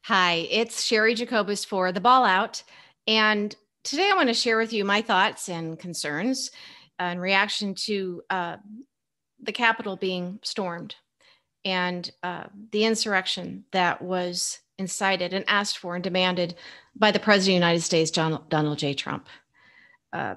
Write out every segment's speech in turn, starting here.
Hi, it's Cheri Jacobus for The Ball Out. And today I want to share with you my thoughts and concerns in reaction to the Capitol being stormed and the insurrection that was incited and asked for and demanded by the President of the United States, Donald J. Trump. Uh,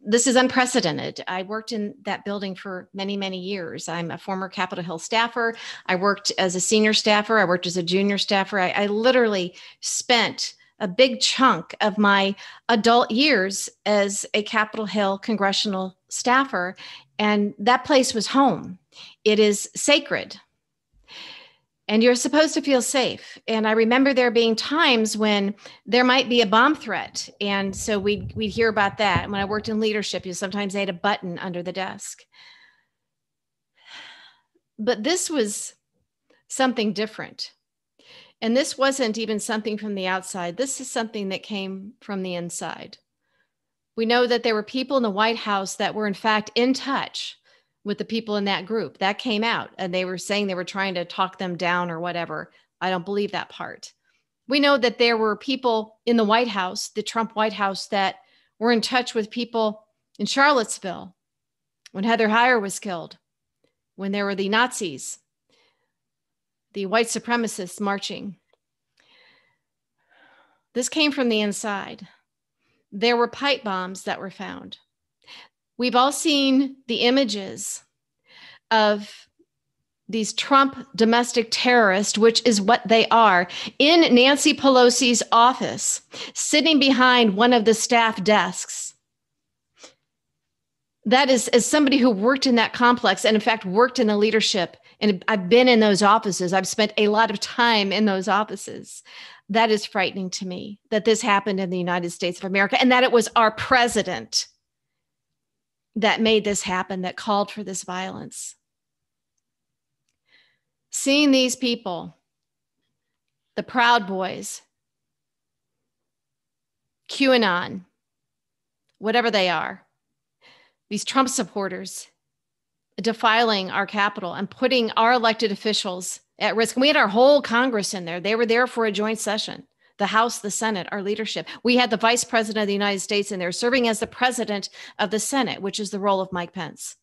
this is unprecedented. I worked in that building for many, many years. I'm a former Capitol Hill staffer. I worked as a senior staffer. I worked as a junior staffer. I literally spent a big chunk of my adult years as a Capitol Hill congressional staffer, and that place was home. It is sacred. And you're supposed to feel safe. And I remember there being times when there might be a bomb threat. And so we'd hear about that. When I worked in leadership, sometimes they had a button under the desk. But this was something different. And this wasn't even something from the outside. This is something that came from the inside. We know that there were people in the White House that were in fact in touch with the people in that group. That came out, and they were saying they were trying to talk them down or whatever. I don't believe that part. We know that there were people in the White House, the Trump White House, that were in touch with people in Charlottesville when Heather Heyer was killed, when there were the Nazis, the white supremacists marching. This came from the inside. There were pipe bombs that were found. We've all seen the images of these Trump domestic terrorists, which is what they are, in Nancy Pelosi's office, sitting behind one of the staff desks. That is, as somebody who worked in that complex and in fact worked in the leadership, and I've been in those offices, I've spent a lot of time in those offices. That is frightening to me that this happened in the United States of America and that it was our president that made this happen, that called for this violence. Seeing these people, the Proud Boys, QAnon, whatever they are, these Trump supporters defiling our Capitol and putting our elected officials at risk. And we had our whole Congress in there. They were there for a joint session. The House, the Senate, our leadership. We had the Vice President of the United States in there serving as the President of the Senate, which is the role of Mike Pence.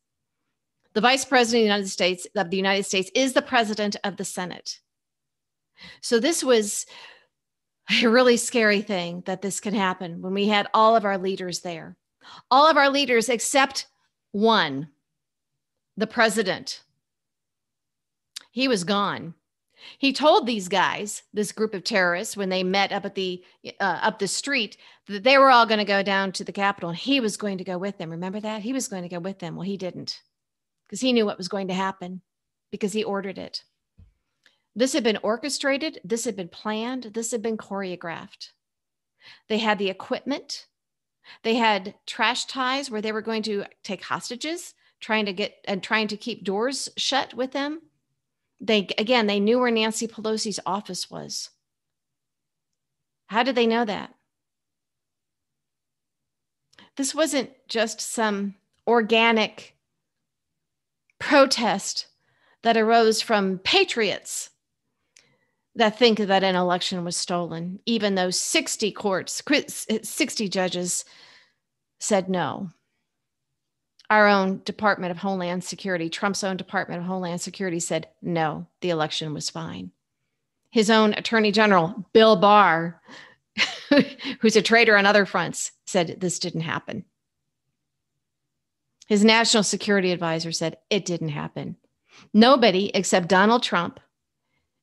The Vice President of the United States is the President of the Senate. So this was a really scary thing that this could happen when we had all of our leaders there. All of our leaders except one, the President. He was gone. He told these guys, this group of terrorists, when they met up at the street, that they were all going to go down to the Capitol and he was going to go with them. Remember that? He was going to go with them. Well, he didn't, because he knew what was going to happen, because he ordered it. This had been orchestrated. This had been planned. This had been choreographed. They had the equipment. They had trash ties where they were going to take hostages, trying to keep doors shut with them. They knew where Nancy Pelosi's office was. How did they know that? This wasn't just some organic protest that arose from patriots that think that an election was stolen, even though 60 judges said no. Our own Department of Homeland Security, Trump's own Department of Homeland Security, said, no, the election was fine. His own Attorney General, Bill Barr, who's a traitor on other fronts, said this didn't happen. His National Security Advisor said it didn't happen. Nobody except Donald Trump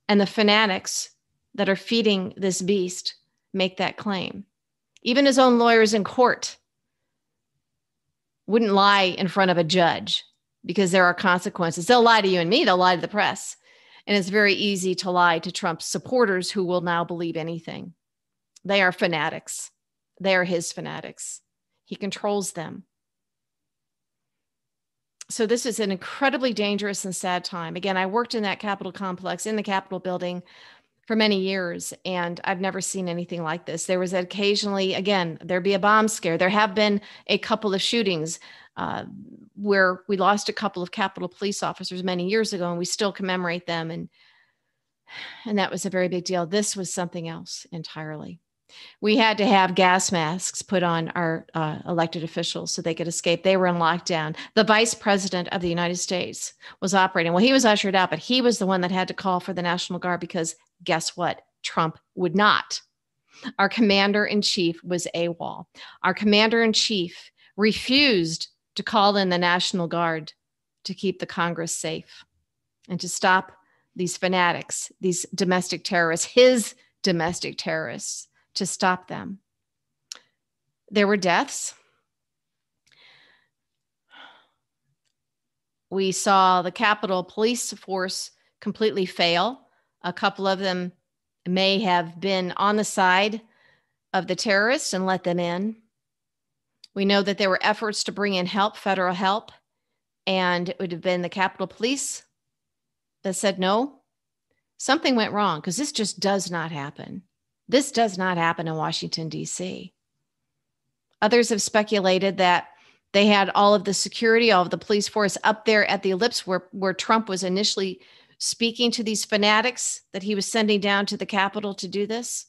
and the fanatics that are feeding this beast make that claim. Even his own lawyers in court wouldn't lie in front of a judge because there are consequences. They'll lie to you and me. They'll lie to the press. And it's very easy to lie to Trump's supporters who will now believe anything. They are fanatics. They are his fanatics. He controls them. So this is an incredibly dangerous and sad time. Again, I worked in that Capitol complex, in the Capitol building, for many years, and I've never seen anything like this. There was occasionally, again, there'd be a bomb scare. There have been a couple of shootings where we lost a couple of Capitol police officers many years ago, and we still commemorate them. And And that was a very big deal. This was something else entirely. We had to have gas masks put on our elected officials so they could escape. They were in lockdown. The vice president of the United States was operating. Well, he was ushered out, but he was the one that had to call for the National Guard because guess what? Trump would not. Our commander in chief was AWOL. Our commander in chief refused to call in the National Guard to keep the Congress safe and to stop these fanatics, these domestic terrorists, his domestic terrorists, to stop them. There were deaths. We saw the Capitol Police Force completely fail. A couple of them may have been on the side of the terrorists and let them in. We know that there were efforts to bring in help, federal help, and it would have been the Capitol Police that said no. Something went wrong because this just does not happen. This does not happen in Washington, D.C. Others have speculated that they had all of the security, all of the police force up there at the ellipse where Trump was initially speaking to these fanatics that he was sending down to the Capitol to do this.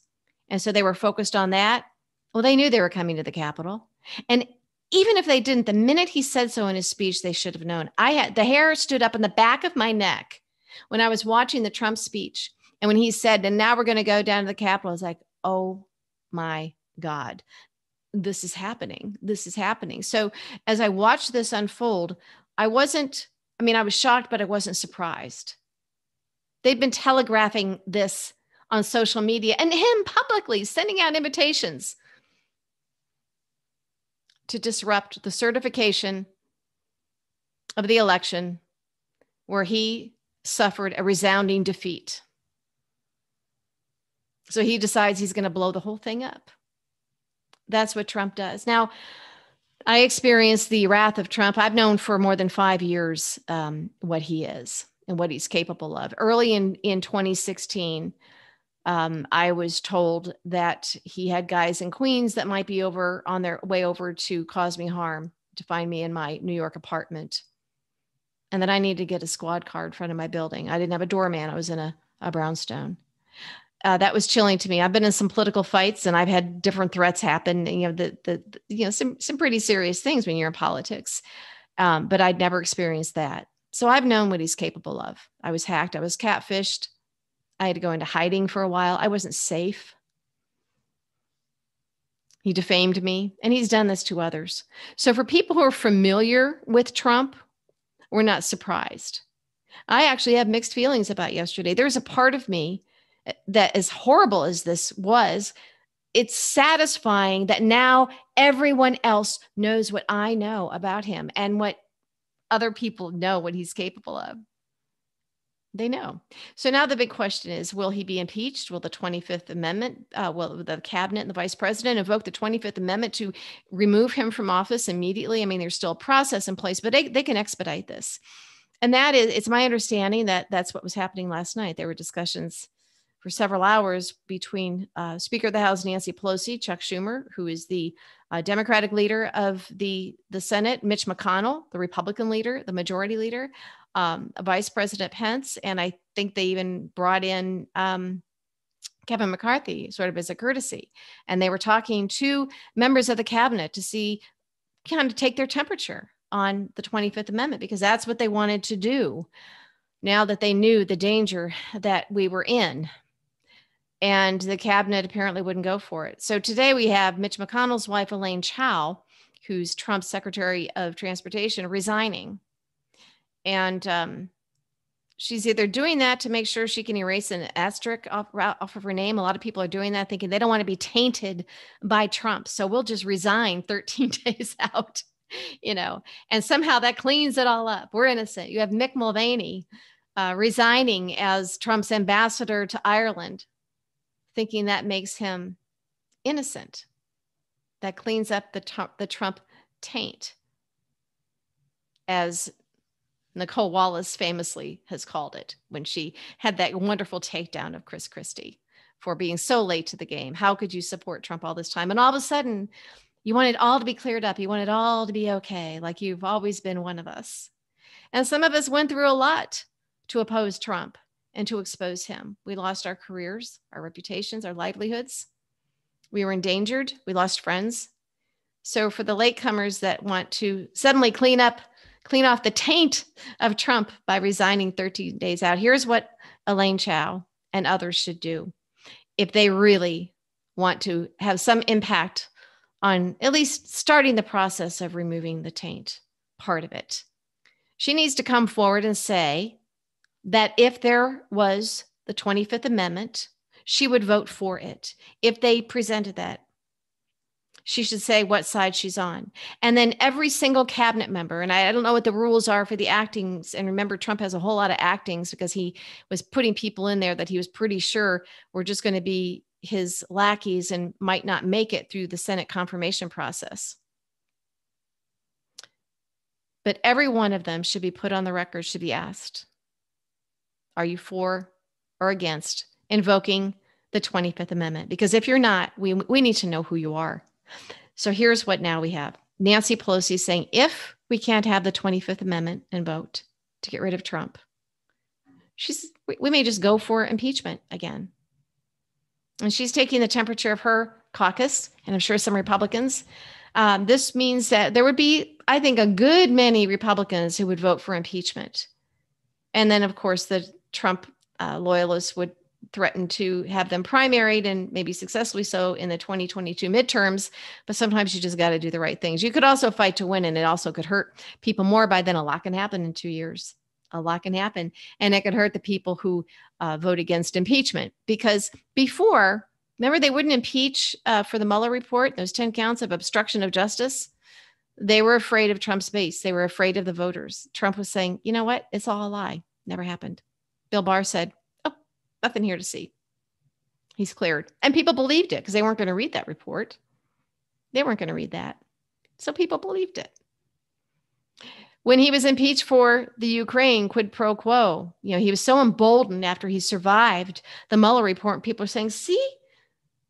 And so they were focused on that. Well, they knew they were coming to the Capitol. And even if they didn't, the minute he said so in his speech, they should have known. The hair stood up in the back of my neck when I was watching the Trump speech. And when he said, and now we're going to go down to the Capitol, I was like, oh my God, this is happening. This is happening. So as I watched this unfold, I was shocked, but I wasn't surprised. They'd been telegraphing this on social media and him publicly sending out invitations to disrupt the certification of the election where he suffered a resounding defeat. So he decides he's going to blow the whole thing up. That's what Trump does. Now, I experienced the wrath of Trump. I've known for more than 5 years what he is and what he's capable of. Early in 2016, I was told that he had guys in Queens that might be on their way over to cause me harm, to find me in my New York apartment, and that I needed to get a squad car in front of my building. I didn't have a doorman. I was in a brownstone. That was chilling to me. I've been in some political fights and I've had different threats happen. Some pretty serious things when you're in politics. But I'd never experienced that. So I've known what he's capable of. I was hacked. I was catfished. I had to go into hiding for a while. I wasn't safe. He defamed me, and he's done this to others. So for people who are familiar with Trump, we're not surprised. I actually have mixed feelings about yesterday. There's a part of me that, as horrible as this was, it's satisfying that now everyone else knows what I know about him and what other people know what he's capable of. They know. So now the big question is, will he be impeached? Will the 25th Amendment, will the cabinet and the vice president invoke the 25th Amendment to remove him from office immediately? I mean, there's still a process in place, but they can expedite this. And it's my understanding that that's what was happening last night. There were discussions for several hours between Speaker of the House Nancy Pelosi, Chuck Schumer, who is the Democratic leader of the Senate, Mitch McConnell, the Republican leader, the majority leader, Vice President Pence, and I think they even brought in Kevin McCarthy sort of as a courtesy. And they were talking to members of the cabinet to kind of take their temperature on the 25th Amendment, because that's what they wanted to do now that they knew the danger that we were in. And the cabinet apparently wouldn't go for it. So today we have Mitch McConnell's wife, Elaine Chao, who's Trump's Secretary of Transportation, resigning. And she's either doing that to make sure she can erase an asterisk off of her name. A lot of people are doing that, thinking they don't want to be tainted by Trump. So we'll just resign 13 days out, and somehow that cleans it all up. We're innocent. You have Mick Mulvaney resigning as Trump's ambassador to Ireland, thinking that makes him innocent. That cleans up the Trump taint, as Nicole Wallace famously has called it when she had that wonderful takedown of Chris Christie for being so late to the game. How could you support Trump all this time? And all of a sudden, you want it all to be cleared up. You want it all to be okay, like you've always been one of us. And some of us went through a lot to oppose Trump. and to expose him. We lost our careers, our reputations, our livelihoods. We were endangered. We lost friends. So for the latecomers that want to suddenly clean off the taint of Trump by resigning 13 days out, here's what Elaine Chao and others should do if they really want to have some impact on at least starting the process of removing the taint part of it. She needs to come forward and say that if there was the 25th Amendment, she would vote for it. If they presented that, she should say what side she's on. And then every single cabinet member, and I don't know what the rules are for the actings. And remember, Trump has a whole lot of actings because he was putting people in there that he was pretty sure were just going to be his lackeys and might not make it through the Senate confirmation process. But every one of them should be put on the record, should be asked, are you for or against invoking the 25th Amendment? Because if you're not, we need to know who you are. So here's what now we have. Nancy Pelosi saying, if we can't have the 25th Amendment and vote to get rid of Trump, we may just go for impeachment again. And she's taking the temperature of her caucus, and I'm sure some Republicans. This means that there would be, I think, a good many Republicans who would vote for impeachment. And then, of course, the Trump loyalists would threaten to have them primaried and maybe successfully so in the 2022 midterms. But sometimes you just got to do the right things. You could also fight to win, and it also could hurt people more. By then, a lot can happen in 2 years. A lot can happen. And it could hurt the people who vote against impeachment. Because before, remember, they wouldn't impeach for the Mueller report, those 10 counts of obstruction of justice. They were afraid of Trump's base. They were afraid of the voters. Trump was saying, you know what? It's all a lie. Never happened. Bill Barr said, oh, nothing here to see. He's cleared. And people believed it because they weren't going to read that report. They weren't going to read that. So people believed it. When he was impeached for the Ukraine quid pro quo, he was so emboldened after he survived the Mueller report. People are saying, see,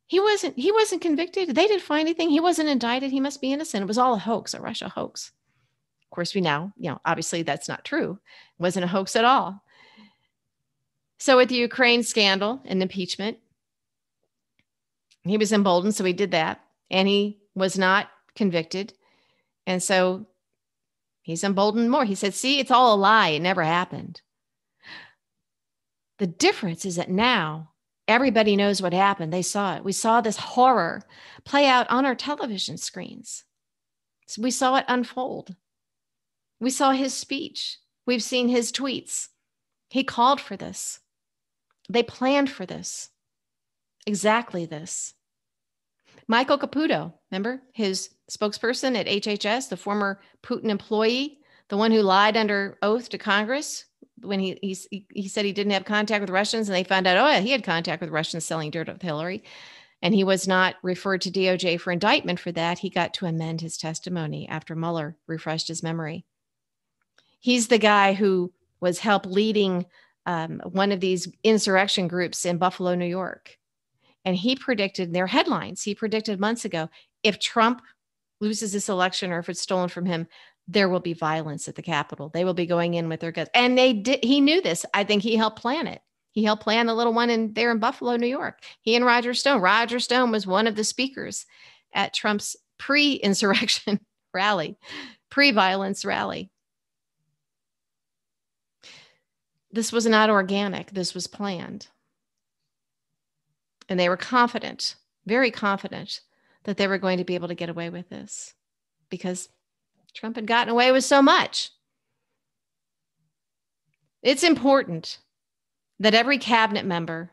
he wasn't convicted. They didn't find anything. He wasn't indicted. He must be innocent. It was all a hoax, a Russia hoax. Of course, we now, obviously that's not true. It wasn't a hoax at all. So with the Ukraine scandal and impeachment, he was emboldened. So he did that, and he was not convicted. And so he's emboldened more. He said, see, it's all a lie. It never happened. The difference is that now everybody knows what happened. They saw it. We saw this horror play out on our television screens. So we saw it unfold. We saw his speech. We've seen his tweets. He called for this. They planned for this. Exactly this. Michael Caputo, remember his spokesperson at HHS, the former Putin employee, the one who lied under oath to Congress when he said he didn't have contact with Russians, and they found out, oh, yeah, he had contact with Russians selling dirt with Hillary. And he was not referred to DOJ for indictment for that. He got to amend his testimony after Mueller refreshed his memory. He's the guy who was help leading one of these insurrection groups in Buffalo, New York. And he predicted their headlines. He predicted months ago, if Trump loses this election or if it's stolen from him, there will be violence at the Capitol. They will be going in with their guns. And they did. He knew this. I think he helped plan it. He helped plan the little one there in Buffalo, New York. He and Roger Stone. Roger Stone was one of the speakers at Trump's pre-insurrection rally, pre-violence rally. This was not organic. This was planned. And they were confident, very confident, that they were going to be able to get away with this because Trump had gotten away with so much. It's important that every cabinet member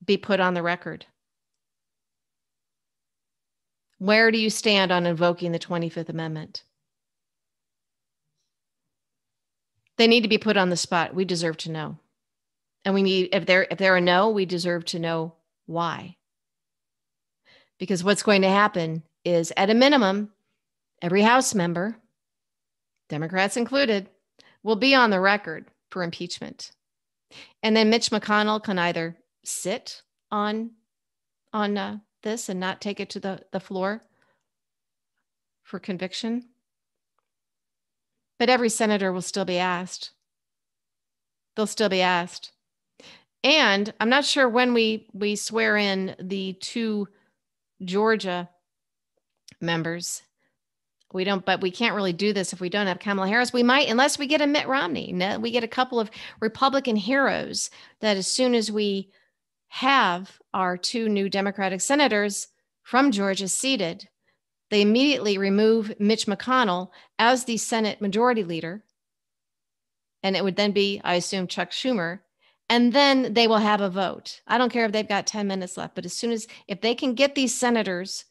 be put on the record. Where do you stand on invoking the 25th Amendment? They need to be put on the spot. We deserve to know. And we need, if they're a no, we deserve to know why. Because what's going to happen is, at a minimum, every House member, Democrats included, will be on the record for impeachment. And then Mitch McConnell can either sit on this and not take it to the floor for conviction. But every senator will still be asked, They'll still be asked. And I'm not sure when we swear in the 2 Georgia members. But we can't really do this if we don't have Kamala Harris. We might, unless we get a Mitt Romney. We get a couple of Republican heroes that as soon as we have our 2 new Democratic senators from Georgia seated, they immediately remove Mitch McConnell as the Senate Majority Leader. And it would then be, I assume, Chuck Schumer. And then they will have a vote. I don't care if they've got 10 minutes left, but if they can get these senators,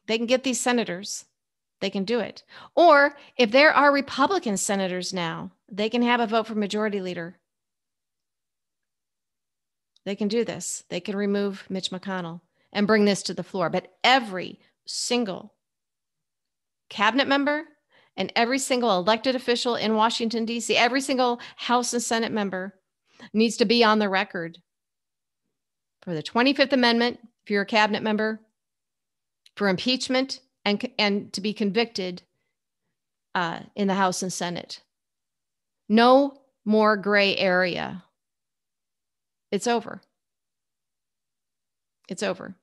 they can do it. Or if there are Republican senators now, they can have a vote for Majority Leader. They can do this. They can remove Mitch McConnell and bring this to the floor. But every single cabinet member and every single elected official in Washington, D.C., every single House and Senate member needs to be on the record for the 25th Amendment, if you're a cabinet member, for impeachment and to be convicted in the House and Senate. No more gray area. It's over. It's over.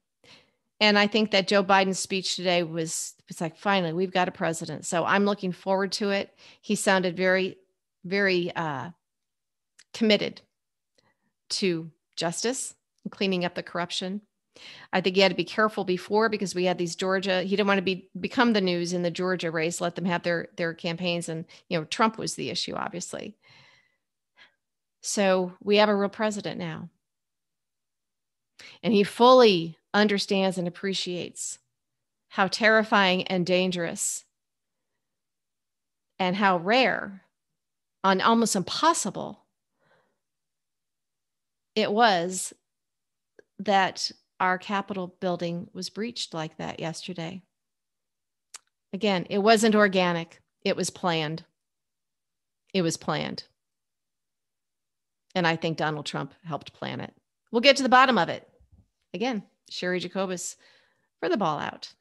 And I think that Joe Biden's speech today was like, finally, we've got a president. So I'm looking forward to it. He sounded very, very committed to justice and cleaning up the corruption. I think he had to be careful before because we had these Georgia, he didn't want to become the news in the Georgia race, let them have their campaigns. And, Trump was the issue, obviously. So we have a real president now. And he fully understands and appreciates how terrifying and dangerous and how rare and almost impossible it was that our Capitol building was breached like that yesterday. Again, it wasn't organic. It was planned. It was planned. And I think Donald Trump helped plan it. We'll get to the bottom of it. Again, Cheri Jacobus for the Ball Out.